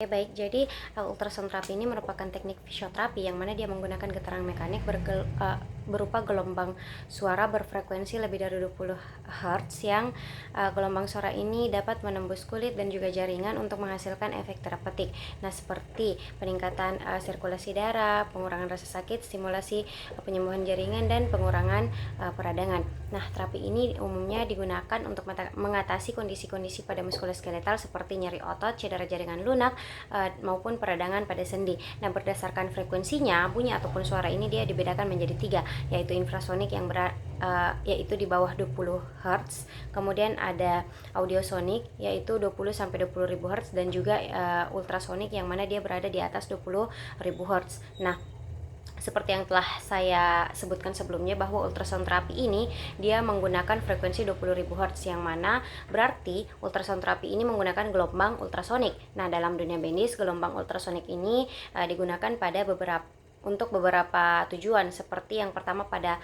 Oke, baik. Jadi ultrasound terapi ini merupakan teknik fisioterapi yang mana dia menggunakan getaran mekanik berupa gelombang suara berfrekuensi lebih dari 20 Hz yang gelombang suara ini dapat menembus kulit dan juga jaringan untuk menghasilkan efek terapeutik. Nah, seperti peningkatan sirkulasi darah, pengurangan rasa sakit, stimulasi penyembuhan jaringan, dan pengurangan peradangan. Nah, terapi ini umumnya digunakan untuk mengatasi kondisi-kondisi pada muskuloskeletal seperti nyeri otot, cedera jaringan lunak, maupun peradangan pada sendi. Nah, berdasarkan frekuensinya, bunyi ataupun suara ini dia dibedakan menjadi 3, yaitu infrasonik yang yaitu di bawah 20 Hz, kemudian ada audiosonik yaitu 20 sampai 20.000 Hz, dan juga ultrasonik yang mana dia berada di atas 20.000 Hz. Nah, seperti yang telah saya sebutkan sebelumnya bahwa ultrasound terapi ini dia menggunakan frekuensi 20.000 Hz, yang mana berarti ultrasound terapi ini menggunakan gelombang ultrasonik. Nah, dalam dunia medis gelombang ultrasonik ini digunakan pada untuk beberapa tujuan, seperti yang pertama pada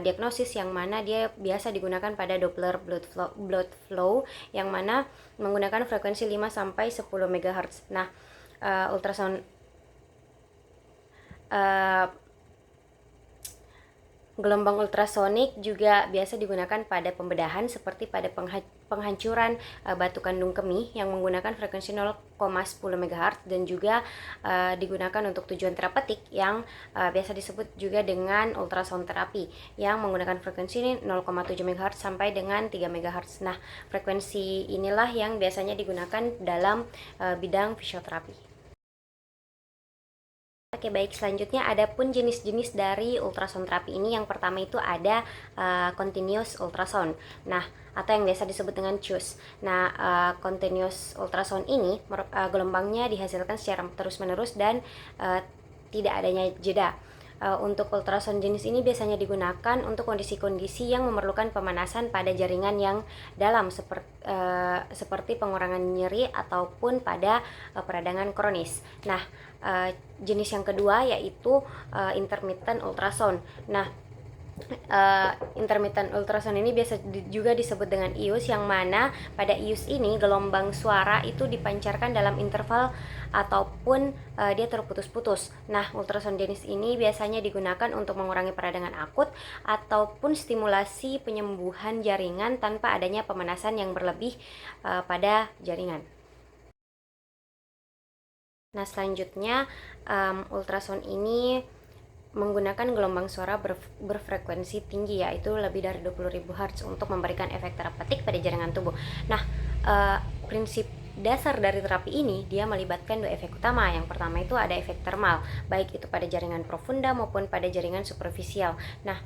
diagnosis, yang mana dia biasa digunakan pada Doppler blood flow yang mana menggunakan frekuensi 5 sampai 10 MHz. Nah, ultrasound gelombang ultrasonik juga biasa digunakan pada pembedahan, seperti pada penghancuran batu kandung kemih yang menggunakan frekuensi 0,10 MHz, dan juga digunakan untuk tujuan terapeutik yang biasa disebut juga dengan ultrasound terapi yang menggunakan frekuensi 0,7 MHz sampai dengan 3 MHz. Nah, frekuensi inilah yang biasanya digunakan dalam bidang fisioterapi. Oke, baik. Selanjutnya ada pun jenis-jenis dari ultrasound terapi ini. Yang pertama itu ada continuous ultrasound. Nah, atau yang biasa disebut dengan CUS. Nah, continuous ultrasound ini gelombangnya dihasilkan secara terus-menerus dan tidak adanya jeda. Untuk ultrasound jenis ini biasanya digunakan untuk kondisi-kondisi yang memerlukan pemanasan pada jaringan yang dalam, seperti pengurangan nyeri ataupun pada peradangan kronis. Nah, jenis yang kedua yaitu intermittent ultrasound. Nah, intermittent ultrasound ini biasa juga disebut dengan IUS, yang mana pada IUS ini gelombang suara itu dipancarkan dalam interval ataupun dia terputus-putus. Nah, ultrasound jenis ini biasanya digunakan untuk mengurangi peradangan akut ataupun stimulasi penyembuhan jaringan tanpa adanya pemanasan yang berlebih pada jaringan. Nah, selanjutnya ultrasound ini menggunakan gelombang suara berfrekuensi tinggi, yaitu lebih dari 20.000 Hz, untuk memberikan efek terapeutik pada jaringan tubuh. Nah, prinsip dasar dari terapi ini dia melibatkan dua efek utama. Yang pertama itu ada efek termal, baik itu pada jaringan profunda maupun pada jaringan superficial. Nah,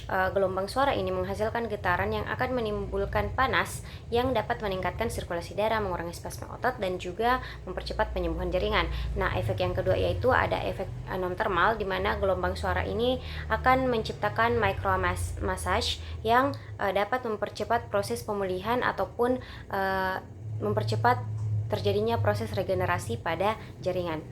gelombang suara ini menghasilkan getaran yang akan menimbulkan panas yang dapat meningkatkan sirkulasi darah, mengurangi spasme otot, dan juga mempercepat penyembuhan jaringan. Nah, efek yang kedua yaitu ada efek non-thermal, di mana gelombang suara ini akan menciptakan micromassage yang dapat mempercepat proses pemulihan ataupun mempercepat terjadinya proses regenerasi pada jaringan.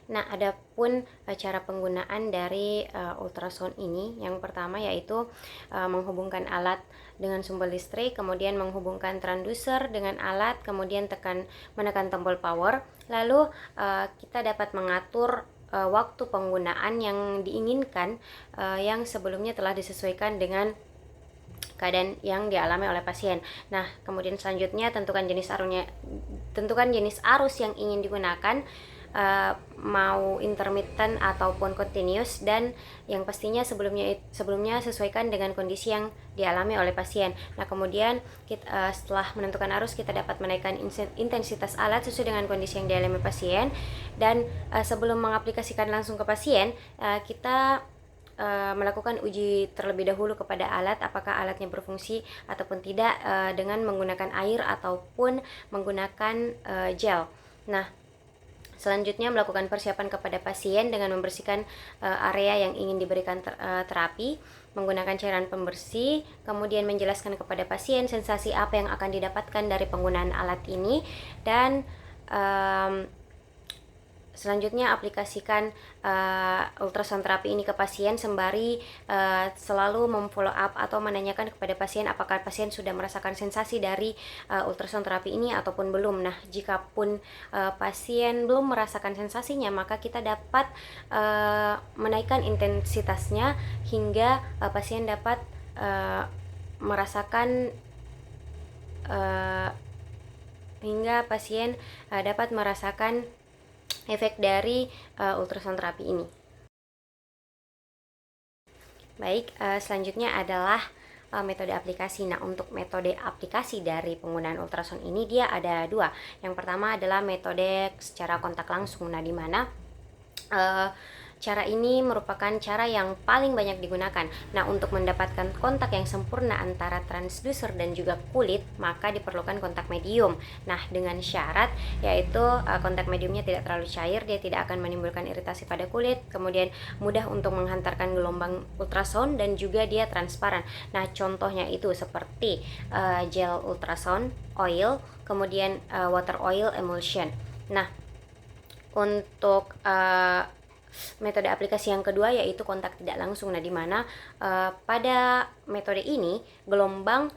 Nah, adapun cara penggunaan dari ultrasound ini, yang pertama yaitu menghubungkan alat dengan sumber listrik, kemudian menghubungkan transducer dengan alat, kemudian menekan tombol power, lalu kita dapat mengatur waktu penggunaan yang diinginkan, yang sebelumnya telah disesuaikan dengan keadaan yang dialami oleh pasien. Nah, kemudian selanjutnya tentukan jenis arus yang ingin digunakan, mau intermittent ataupun continuous, dan yang pastinya sebelumnya sesuaikan dengan kondisi yang dialami oleh pasien. Nah, kemudian setelah menentukan arus, kita dapat menaikkan intensitas alat sesuai dengan kondisi yang dialami pasien, dan sebelum mengaplikasikan langsung ke pasien, kita melakukan uji terlebih dahulu kepada alat, apakah alatnya berfungsi ataupun tidak, dengan menggunakan air ataupun menggunakan gel. Nah, selanjutnya melakukan persiapan kepada pasien dengan membersihkan area yang ingin diberikan terapi menggunakan cairan pembersih, kemudian menjelaskan kepada pasien sensasi apa yang akan didapatkan dari penggunaan alat ini, dan Selanjutnya, aplikasikan ultrasound terapi ini ke pasien sembari selalu memfollow up atau menanyakan kepada pasien apakah pasien sudah merasakan sensasi dari ultrasound terapi ini ataupun belum. Nah, jikapun pasien belum merasakan sensasinya, maka kita dapat menaikkan intensitasnya hingga pasien dapat merasakan efek dari ultrasound terapi ini. Baik, selanjutnya adalah metode aplikasi. Nah, untuk metode aplikasi dari penggunaan ultrasound ini dia ada dua. Yang pertama adalah metode secara kontak langsung. Nah, di mana cara ini merupakan cara yang paling banyak digunakan. Nah, untuk mendapatkan kontak yang sempurna antara transducer dan juga kulit, maka diperlukan kontak medium. Nah, dengan syarat yaitu kontak mediumnya tidak terlalu cair, dia tidak akan menimbulkan iritasi pada kulit, kemudian mudah untuk menghantarkan gelombang ultrasound, dan juga dia transparan. Nah, contohnya itu seperti gel ultrasound, oil, kemudian water oil emulsion. Nah, untuk metode aplikasi yang kedua yaitu kontak tidak langsung. Nah, di mana pada metode ini gelombang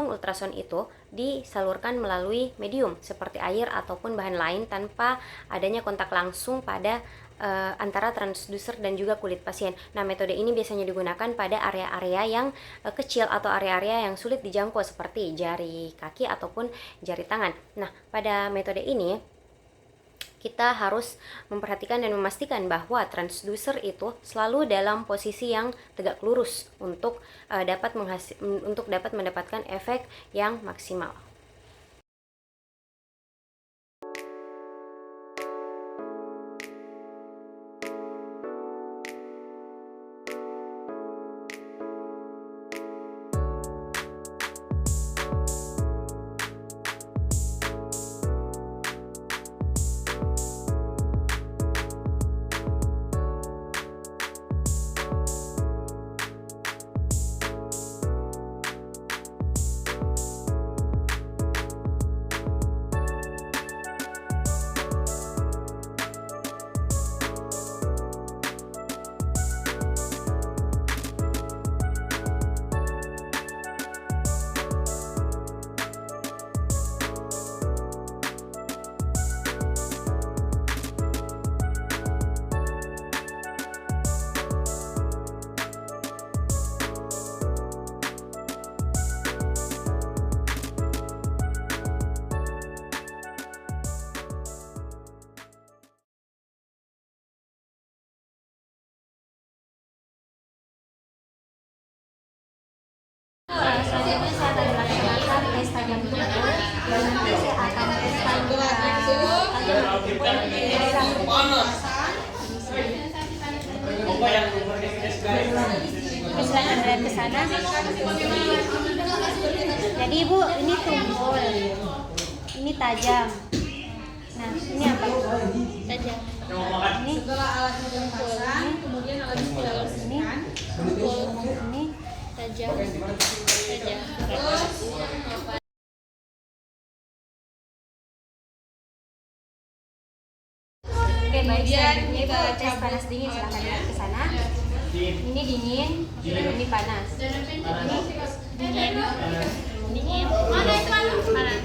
ultrasound itu disalurkan melalui medium seperti air ataupun bahan lain tanpa adanya kontak langsung pada antara transducer dan juga kulit pasien. Nah, metode ini biasanya digunakan pada area-area yang kecil atau area-area yang sulit dijangkau seperti jari kaki ataupun jari tangan. Nah, pada metode ini kita harus memperhatikan dan memastikan bahwa transducer itu selalu dalam posisi yang tegak lurus untuk dapat mendapatkan efek yang maksimal. Selanjutnya saya akan melaksanakan tes tajam tubuh, dan nanti saya akan teskan silakan lihat ke sana. Jadi Ibu, ini tumpul, ini tajam. Nah, ini apa? Tajam. Ini setelah alatnya dipasang, kemudian alat ini tumpul, ini tajam. Oke, baik, selanjutnya Ibu tes panas dingin, silahkan lihat ke sana. Ini dingin, ini panas. Ini dingin. Mana itu? Panas.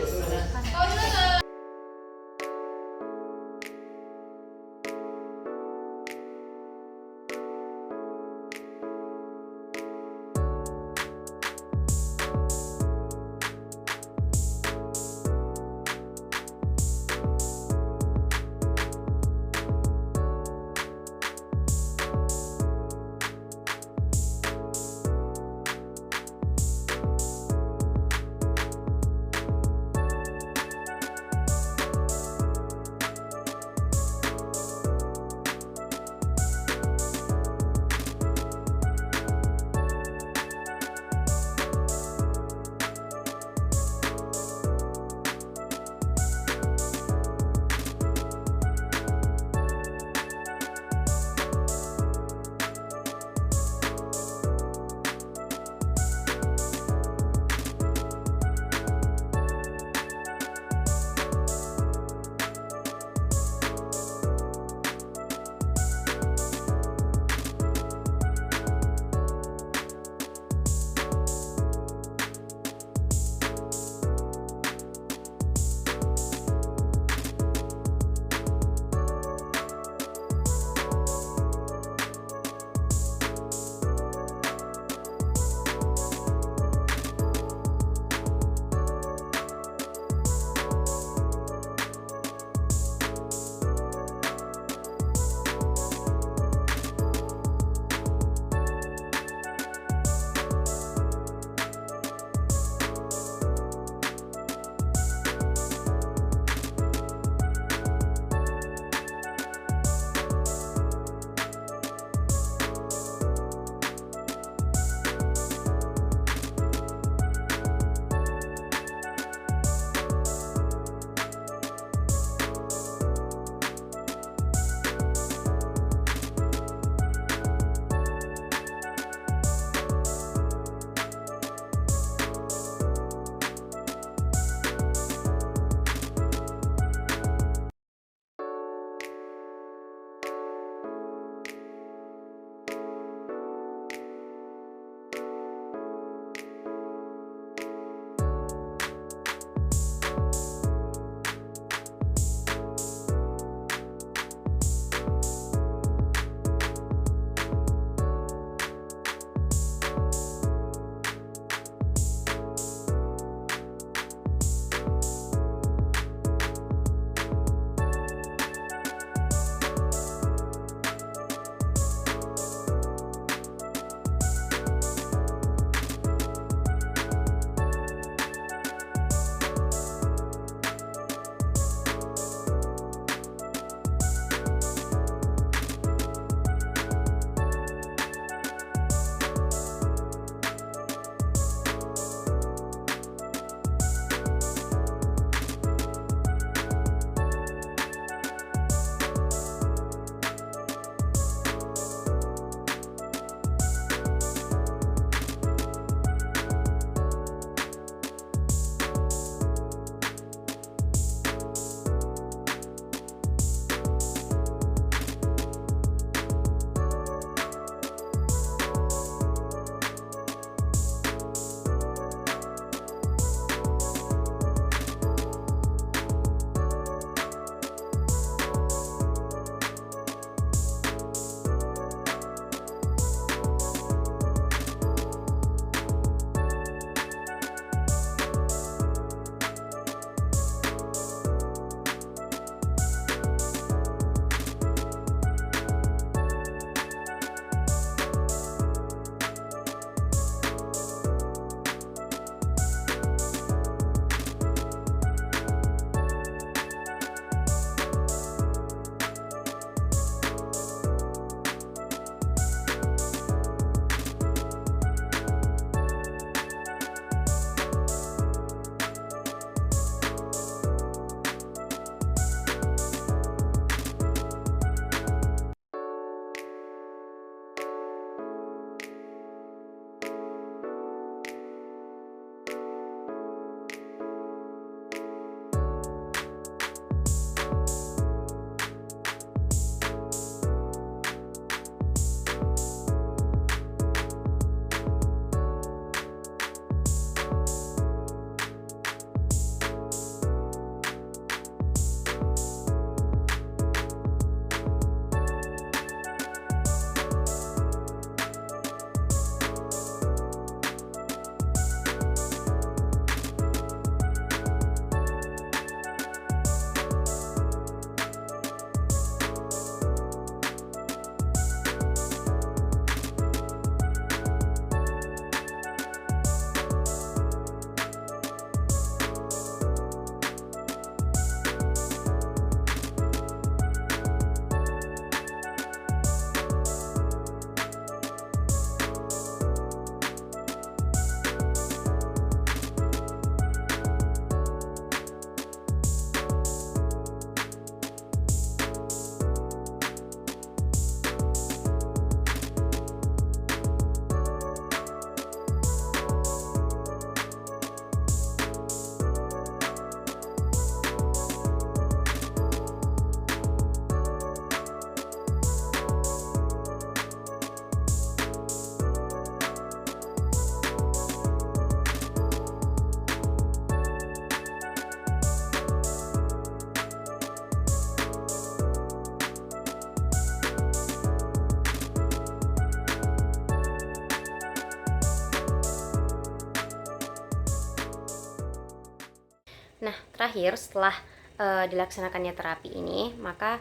Nah, terakhir setelah dilaksanakannya terapi ini, maka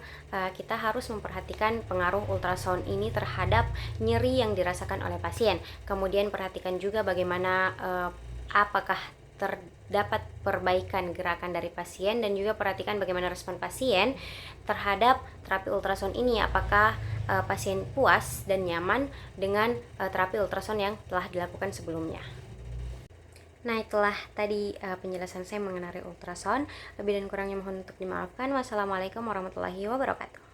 kita harus memperhatikan pengaruh ultrasound ini terhadap nyeri yang dirasakan oleh pasien. Kemudian perhatikan juga bagaimana apakah terdapat perbaikan gerakan dari pasien, dan juga perhatikan bagaimana respon pasien terhadap terapi ultrasound ini. Apakah pasien puas dan nyaman dengan terapi ultrasound yang telah dilakukan sebelumnya. Nah, itulah tadi penjelasan saya mengenai ultrasound. Lebih dan kurangnya mohon untuk dimaafkan. Wassalamualaikum warahmatullahi wabarakatuh.